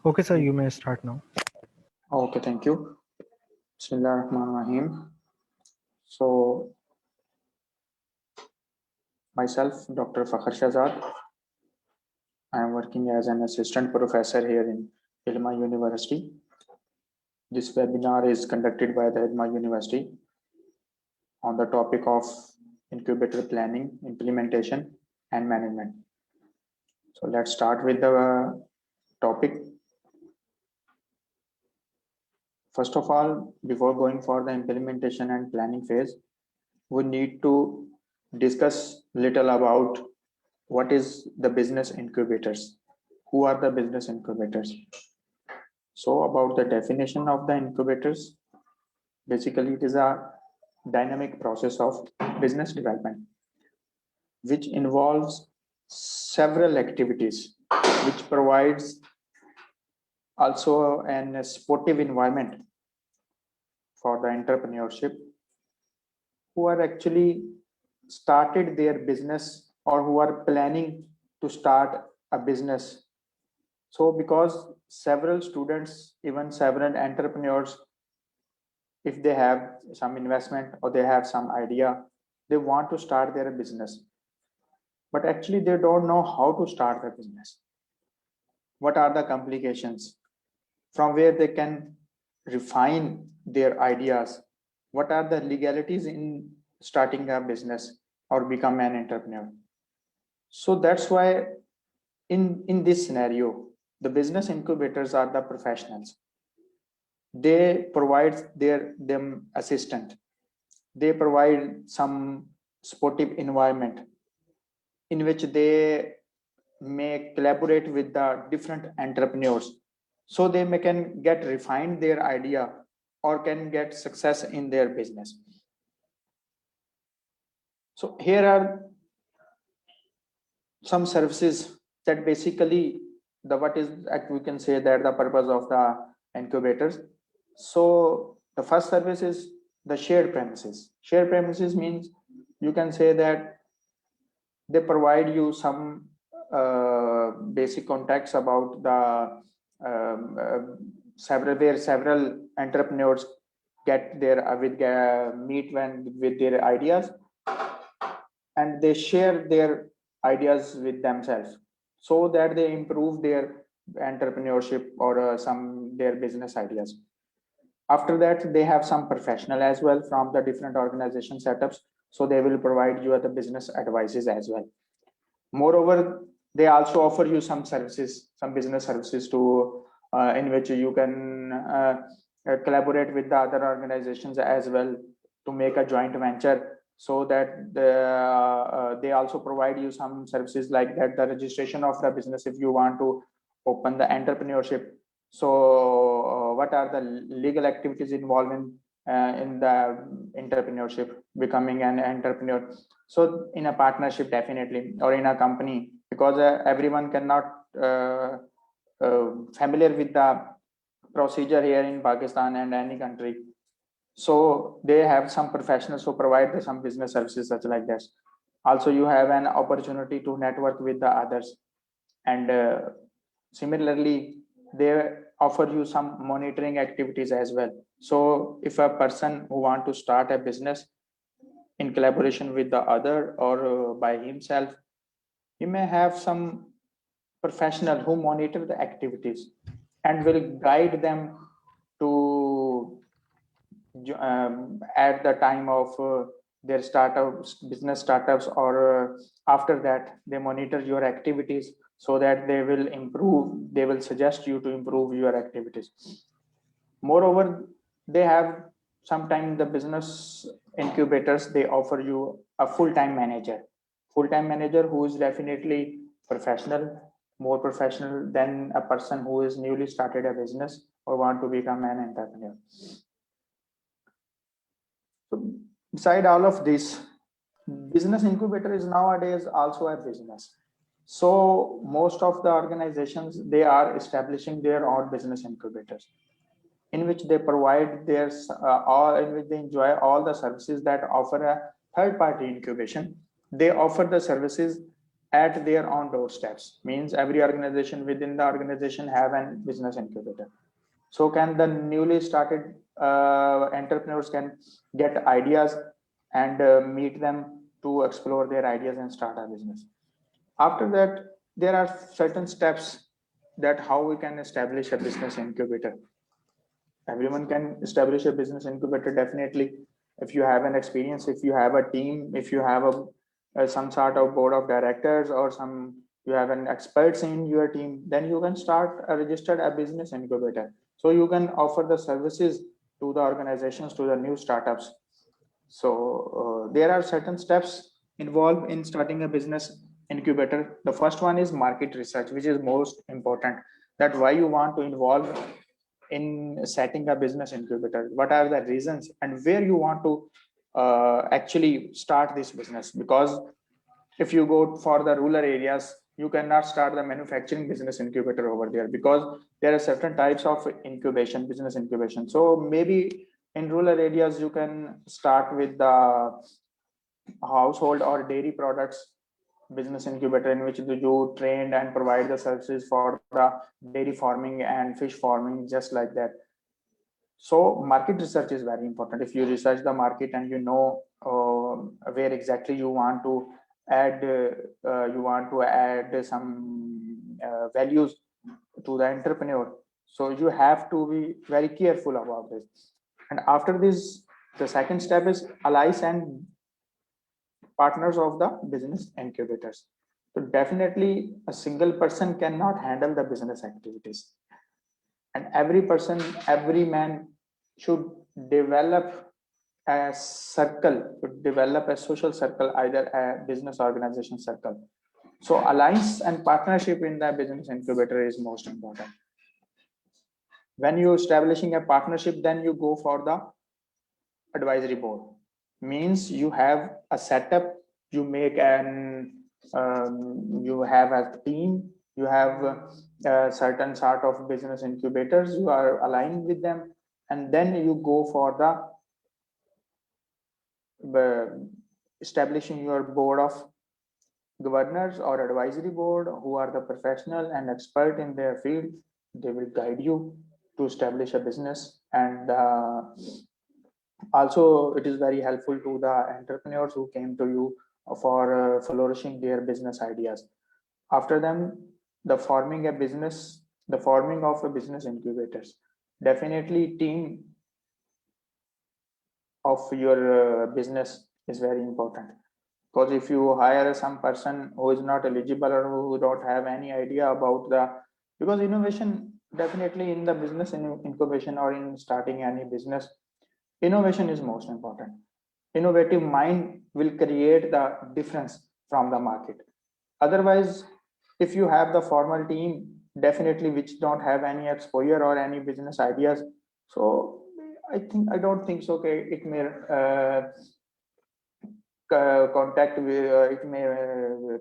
Okay, sir, you may start now. Okay, thank you. Bismillahirrahmanirrahim. So, myself, Dr. Fakhar Shahzad, I am working as an assistant professor here in Ilma University. This webinar is conducted by the Ilma University on the topic of incubator planning, implementation, and management. So, let's start with the topic. First of all, before going for the implementation and planning phase, we need to discuss little about what is the business incubators. Who are the business incubators? So about the definition of the incubators, basically it is a dynamic process of business development which involves several activities, which provides also an supportive environment for the entrepreneurship who are actually started their business or who are planning to start a business. So because several students, even several entrepreneurs, if they have some investment or they have some idea, they want to start their business, but actually they don't know how to start the business. What are the complications? From where they can refine their ideas? What are the legalities in starting a business or become an entrepreneur? So that's why in this scenario, the business incubators are the professionals. They provide them assistant. They provide some supportive environment in which they may collaborate with the different entrepreneurs so they can get refined their idea or can get success in their business. So here are some services that basically the what is we can say that the purpose of the incubators. So the first service is the shared premises. Shared premises means you can say that they provide you some basic context about the several entrepreneurs get their meet when with their ideas and they share their ideas with themselves so that they improve their entrepreneurship or some their business ideas. After that, they have some professional as well from the different organization setups, so they will provide you the business advices as well. Moreover, they also offer you some services, some business services to in which you can collaborate with the other organizations as well to make a joint venture, so that they also provide you some services like that the registration of the business if you want to open the entrepreneurship. So what are the legal activities involved in the entrepreneurship, becoming an entrepreneur? So in a partnership, definitely, or in a company, because everyone cannot familiar with the procedure here in Pakistan and any country. So they have some professionals who provide some business services such like this. Also, you have an opportunity to network with the others, and similarly, they offer you some monitoring activities as well. So if a person who want to start a business in collaboration with the other or by himself, he may have some professional who monitor the activities and will guide them to at the time of their startups, business startups, or after that they monitor your activities so that they will improve, they will suggest you to improve your activities. Moreover, they have sometimes the business incubators, they offer you a full-time manager. Full-time manager who is definitely professional, more professional than a person who is newly started a business or want to become an entrepreneur. So beside all of this, business incubator is nowadays also a business. So most of the organizations, they are establishing their own business incubators in which they provide their all in which they enjoy all the services that offer a third party incubation. They offer the services at their own doorsteps. Means every organization within the organization have an business incubator. So can the newly started entrepreneurs can get ideas and meet them to explore their ideas and start a business. After that, there are certain steps that how we can establish a business incubator. Everyone can establish a business incubator, definitely. If you have an experience, if you have a team, if you have a some sort of board of directors, or some you have an experts in your team, then you can start a registered a business incubator. So you can offer the services to the organizations, to the new startups. So there are certain steps involved in starting a business incubator. The first one is market research, which is most important. That why you want to involve in setting a business incubator, what are the reasons, and where you want to actually start this business. Because if you go for the rural areas, you cannot start the manufacturing business incubator over there, because there are certain types of incubation, business incubation. So maybe in rural areas you can start with the household or dairy products business incubator, in which you trained and provide the services for the dairy farming and fish farming, just like that. So market research is very important. If you research the market and you know where exactly you want to add some values to the entrepreneur, so you have to be very careful about this. And after this, the second step is allies and partners of the business incubators. So definitely a single person cannot handle the business activities, and every person, every man should develop a circle, should develop a social circle, either a business organization circle. So alliance and partnership in the business incubator is most important. When you establishing a partnership, then you go for the advisory board. Means you have a setup, you make an you have a team, you have a certain sort of business incubators, you are aligned with them, and then you go for the establishing your board of governors or advisory board, who are the professional and expert in their field. They will guide you to establish a business. And also it is very helpful to the entrepreneurs who came to you for flourishing their business ideas. After them, the forming of a business incubators, definitely team of your business is very important. Because if you hire some person who is not eligible or who don't have any idea about the, because innovation, definitely in the business incubation or in starting any business, innovation is most important. Innovative mind will create the difference from the market. Otherwise, if you have the formal team, definitely which don't have any exposure or any business ideas, so I don't think so. Okay, it may contact with it may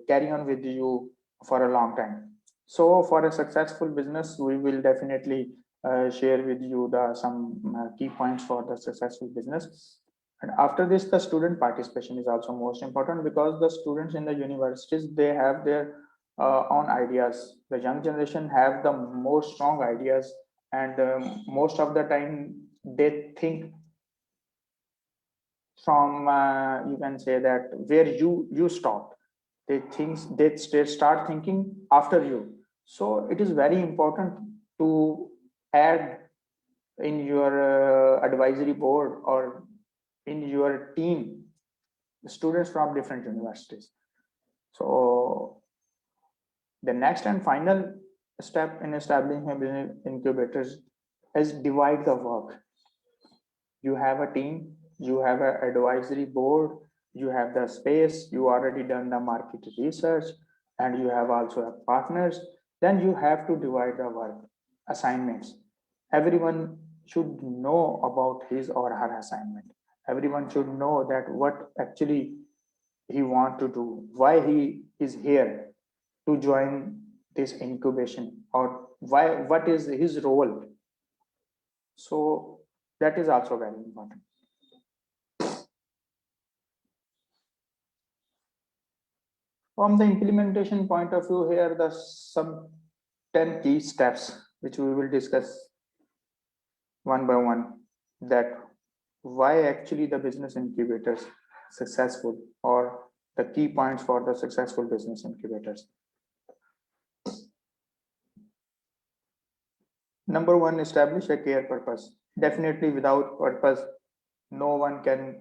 carry on with you for a long time. So for a successful business, we will definitely share with you the some key points for the successful business. And after this, the student participation is also most important, because the students in the universities, they have their own ideas. The young generation have the most strong ideas, and most of the time they think from you can say that where you stopped. They start thinking after you. So it is very important to add in your advisory board or in your team students from different universities. So the next and final step in establishing a business incubators is divide the work. You have a team, you have an advisory board, you have the space, you already done the market research, and you have also have partners. Then you have to divide the work assignments. Everyone should know about his or her assignment. Everyone should know that what actually he want to do, why he is here to join this incubation, or why, what is his role. So that is also very important. From the implementation point of view, here the some 10 key steps which we will discuss one by one, that why actually the business incubators successful, or the key points for the successful business incubators. Number one, establish a clear purpose. Definitely without purpose, no one can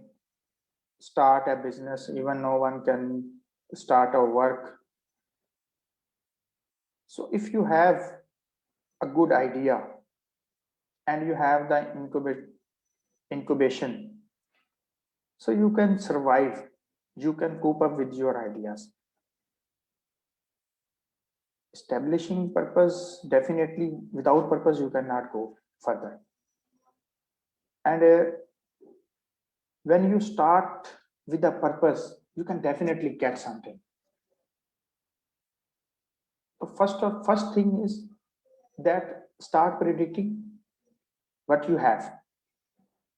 start a business, even no one can start a work. So if you have a good idea and you have the incubation, so you can survive, you can cope up with your ideas. Establishing purpose, definitely without purpose you cannot go further. And when you start with a purpose, you can definitely get something. The first thing is that start predicting what you have,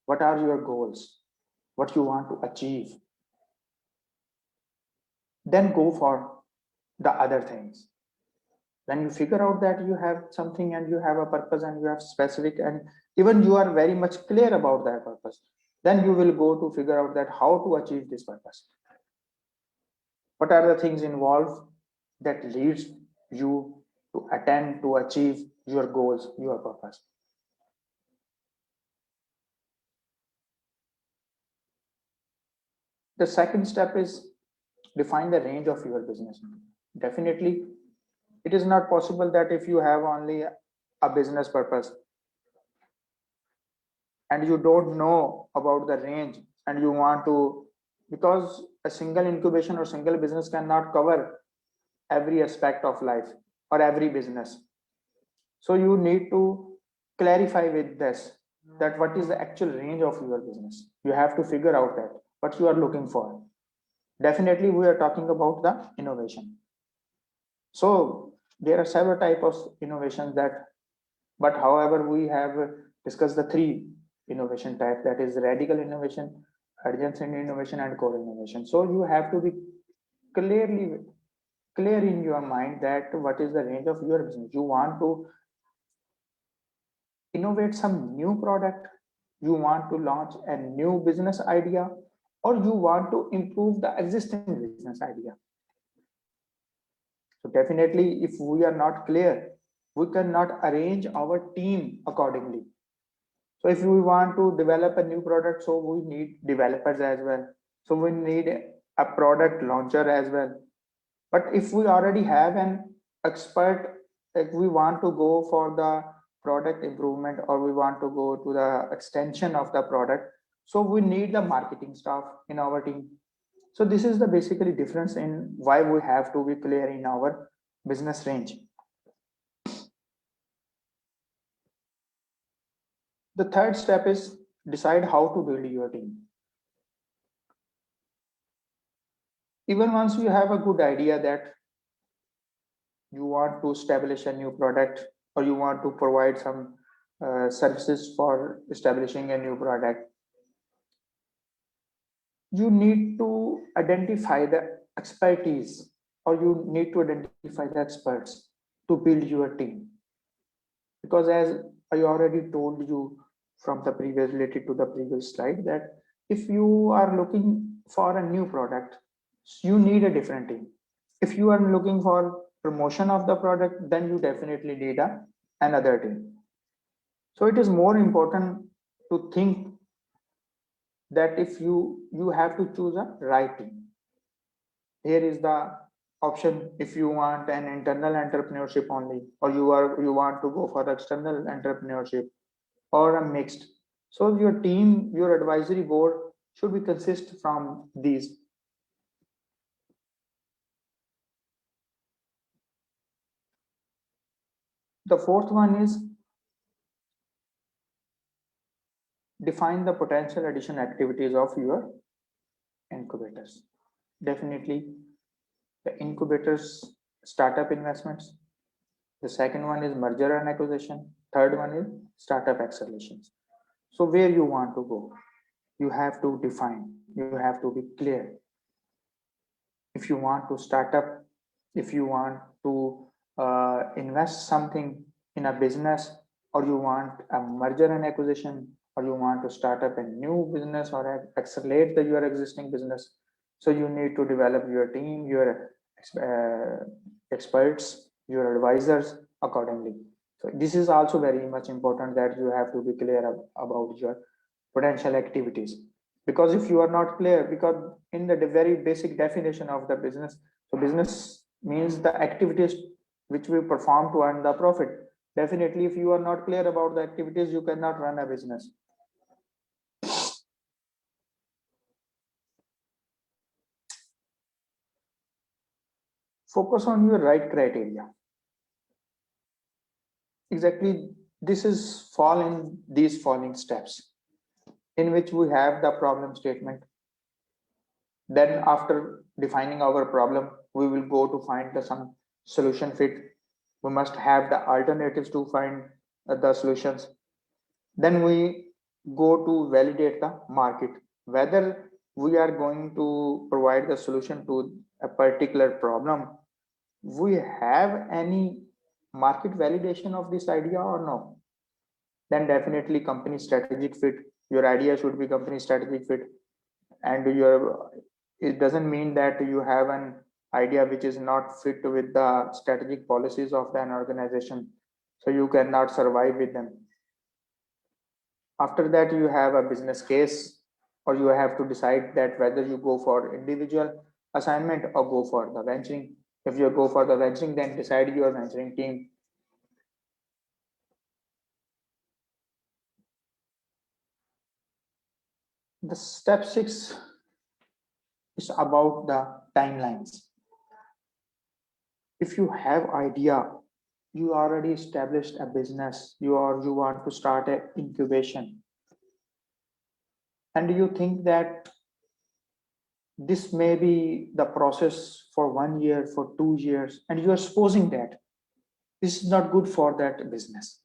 what are your goals, what you want to achieve. Then go for the other things. When you figure out that you have something and you have a purpose and you have specific, and even you are very much clear about that purpose, then you will go to figure out that how to achieve this purpose. What are the things involved that leads you to attempt to achieve your goals, your purpose. The second step is define the range of your business. Definitely, it is not possible that if you have only a business purpose and you don't know about the range and you want to, because a single incubation or single business cannot cover every aspect of life or every business. So you need to clarify with this, that what is the actual range of your business. You have to figure out that what you are looking for. Definitely we are talking about the innovation. So there are several types of innovations that, but however we have discussed the three innovation type, that is radical innovation, adjacent innovation, and core innovation. So you have to be clear in your mind that what is the range of your business. You want to innovate some new product, you want to launch a new business idea, or you want to improve the existing business idea. So definitely if we are not clear, we cannot arrange our team accordingly. So if we want to develop a new product, so we need developers as well, so we need a product launcher as well. But if we already have an expert, like we want to go for the product improvement or we want to go to the extension of the product, so we need the marketing staff in our team. So this is the basically difference in why we have to be clear in our business range. The third step is decide how to build your team. Even once you have a good idea that you want to establish a new product or you want to provide some services for establishing a new product, you need to identify the expertise, or you need to identify the experts to build your team. Because as I already told you from the previous, related to the previous slide, that if you are looking for a new product, you need a different team. If you are looking for promotion of the product, then you definitely need another team. So it is more important to think that if you have to choose a right team. Here is the option: if you want an internal entrepreneurship only, or you want to go for external entrepreneurship, or a mixed. So your team, your advisory board should be consist from these. The fourth one is define the potential addition activities of your incubators. Definitely the incubators startup investments. The second one is merger and acquisition. Third one is startup accelerations. So where you want to go, you have to define, you have to be clear. if you want to start up, if you want to invest something in a business, or you want a merger and acquisition, or you want to start up a new business or accelerate your existing business, so you need to develop your team, your uh, experts, your advisors accordingly. So this is also very much important, that you have to be clear about your potential activities. Because if you are not clear, because in the very basic definition of the business, so business means the activities which we perform to earn the profit. Definitely, if you are not clear about the activities, you cannot run a business. Focus on your right criteria. Exactly, this is fall in these following steps, in which we have the problem statement. Then after defining our problem, we will go to find some solution fit. We must have the alternatives to find the solutions. Then we go to validate the market, whether we are going to provide the solution to a particular problem. We have any market validation of this idea or no? Then definitely company strategic fit. Your idea should be company strategic fit, and your, it doesn't mean that you have an idea which is not fit with the strategic policies of an organization, so you cannot survive with them. After that, you have a business case, or you have to decide that whether you go for individual assignment or go for the venturing. If you go for the venturing, then decide your venturing team. The step 6 is about the timelines. If you have idea, you already established a business, you want to start a incubation, and you think that this may be the process for 1 year, for 2 years, and you are supposing that this is not good for that business.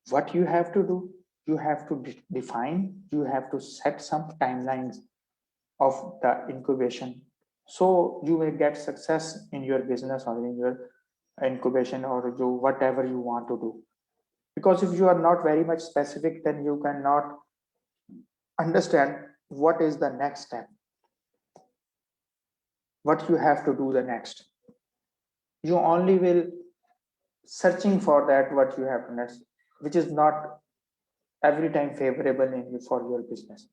What you have to do, you have to define, you have to set some timelines of the incubation, so you will get success in your business or in your incubation, or do whatever you want to do. Because if you are not very much specific, then you cannot understand what is the next step, what you have to do the next. You only will searching for that what you have next, which is not every time favorable in you for your business.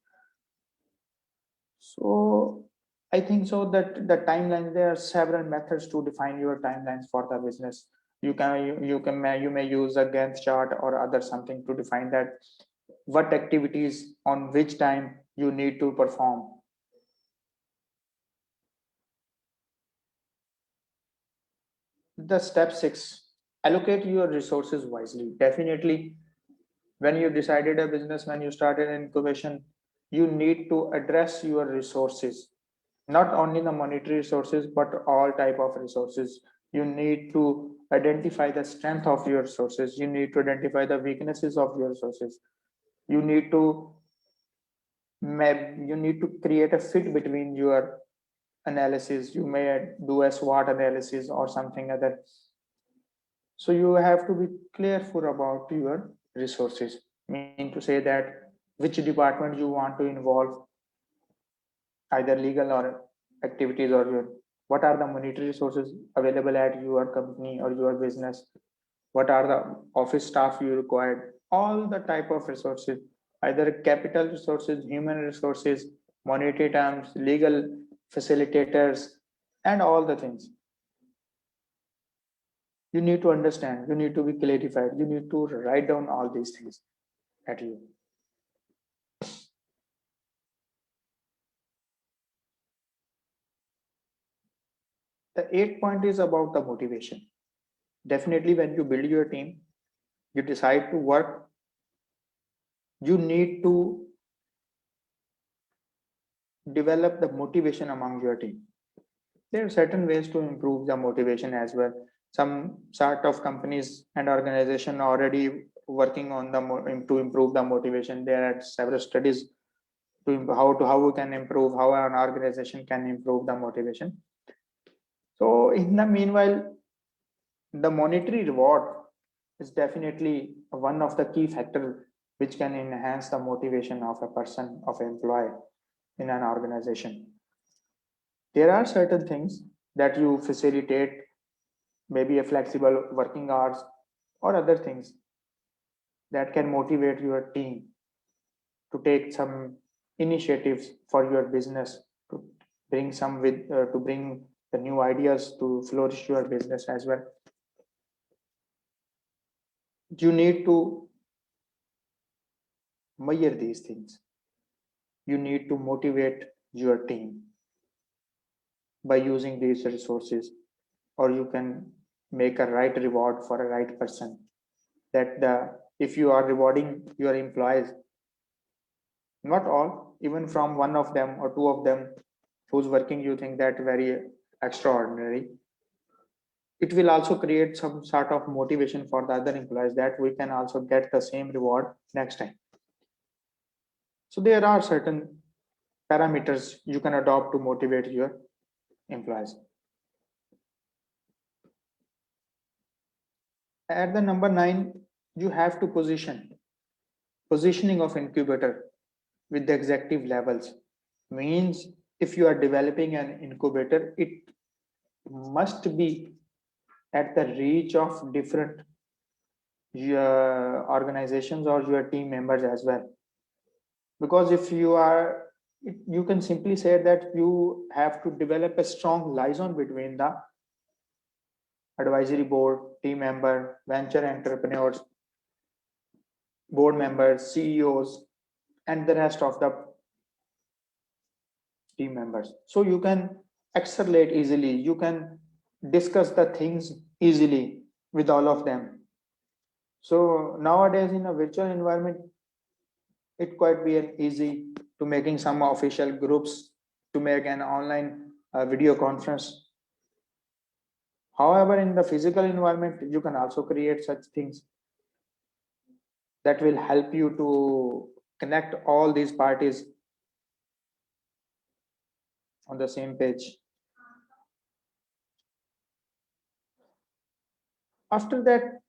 So I think so that the timelines, there are several methods to define your timelines for the business. You may use a Gantt chart or other something to define that what activities on which time you need to perform. The step 6, allocate your resources wisely. Definitely, when you decided a business, when you started an incubation, you need to address your resources, not only the monetary resources, but all type of resources. You need to identify the strength of your resources. You need to identify the weaknesses of your resources. You need to create a fit between your analysis. You may do a SWOT analysis or something other. So you have to be careful about your resources, mean to say that which department you want to involve, either legal or activities, or your, what are the monetary resources available at your company or your business, what are the office staff you required, all the type of resources, either capital resources, human resources, monetary terms, legal facilitators, and all the things. You need to understand, you need to be clarified, you need to write down all these things at you. The 8th point is about the motivation. Definitely, when you build your team, you decide to work, you need to develop the motivation among your team. There are certain ways to improve the motivation as well. Some sort of companies and organization already working on the to improve the motivation. There are several studies how we can improve, how an organization can improve the motivation. So in the meanwhile, the monetary reward is definitely one of the key factors which can enhance the motivation of a person, of an employee in an organization. There are certain things that you facilitate, maybe a flexible working hours or other things that can motivate your team to take some initiatives for your business, to to bring the new ideas to flourish your business as well. You need to measure these things. You need to motivate your team by using these resources, or you can make a right reward for a right person. That the if you are rewarding your employees, not all, even from one of them or two of them who's working, you think that very extraordinary, it will also create some sort of motivation for the other employees that we can also get the same reward next time. So there are certain parameters you can adopt to motivate your employees. At the number 9, you have to positioning of incubator with the executive levels. Means if you are developing an incubator, it must be at the reach of different your organizations or your team members as well. Because if you are, you can simply say that you have to develop a strong liaison between the advisory board, team member, venture entrepreneurs, board members, CEOs, and the rest of the team members. So you can accelerate easily, you can discuss the things easily with all of them. So nowadays in a virtual environment, it quite be an easy to making some official groups, to make an online video conference. However, in the physical environment, you can also create such things that will help you to connect all these parties on the same page. After that,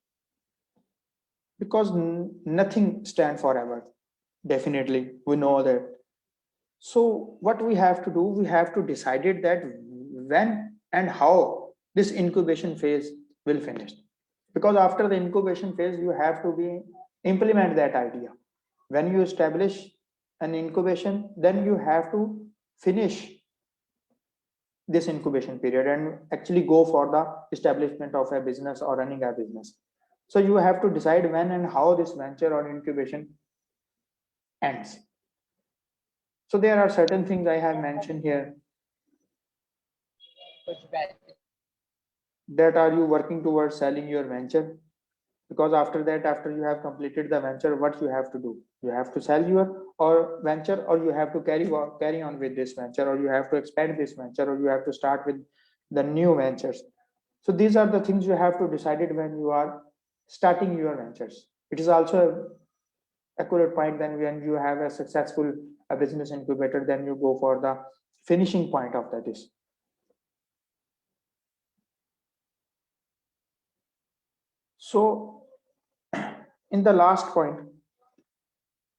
because nothing stand forever, definitely we know that. So what we have to do, we have to decide it that when and how this incubation phase will finish. Because after the incubation phase, you have to be implement that idea. When you establish an incubation, then you have to finish this incubation period and actually go for the establishment of a business or running a business. So you have to decide when and how this venture or incubation ends. So there are certain things I have mentioned here. That are you working towards selling your venture? Because after that, after you have completed the venture, what you have to do? You have to sell your or venture, or you have to carry on with this venture, or you have to expand this venture, or you have to start with the new ventures. So these are the things you have to decide it when you are starting your ventures. It is also a accurate point then when you have a successful business incubator, then you go for the finishing point of that is. So in the last point,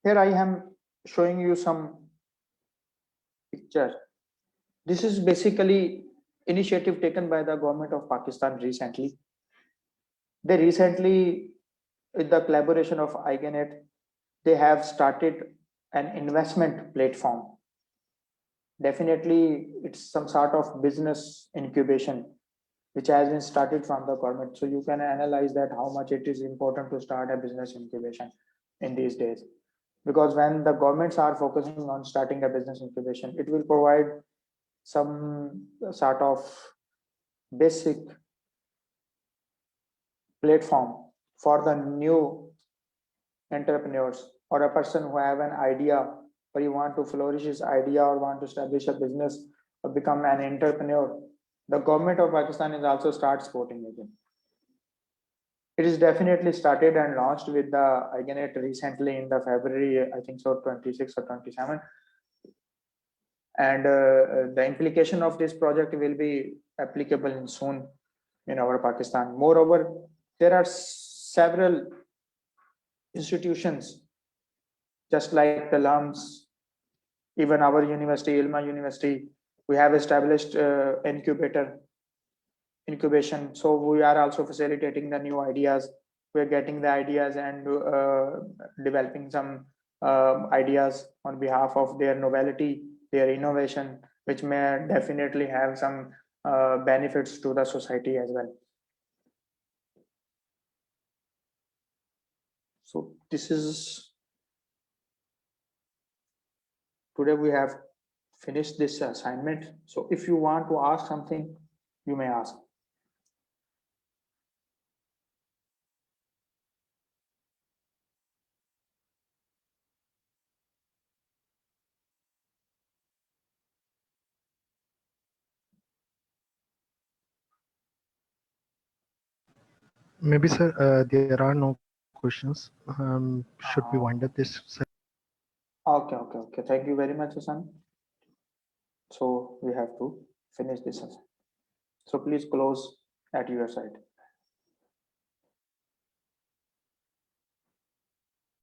here I am showing you some picture. This is basically initiative taken by the government of Pakistan recently. They recently, with the collaboration of IGNet, they have started an investment platform. Definitely, it's some sort of business incubation which has been started from the government. So you can analyze that how much it is important to start a business incubation in these days. Because when the governments are focusing on starting a business incubation, it will provide some sort of basic platform for the new entrepreneurs or a person who have an idea or you want to flourish his idea or want to establish a business or become an entrepreneur. The government of Pakistan is also start supporting it. It is definitely started and launched with the IGNet recently in the February, I think so 26 or 27. and the implication of this project will be applicable in soon in our Pakistan. Moreover, there are several institutions just like the LUMS, even our university, Ilma University, we have established incubator incubation. So we are also facilitating the new ideas. We're getting the ideas and developing some ideas on behalf of their novelty, their innovation, which may definitely have some benefits to the society as well. So this is, today we have finished this assignment. So if you want to ask something, you may ask. Maybe, sir, there are no questions. Should we wind up this session? Okay. Thank you very much, Hasan. So we have to finish this. So please close at your side.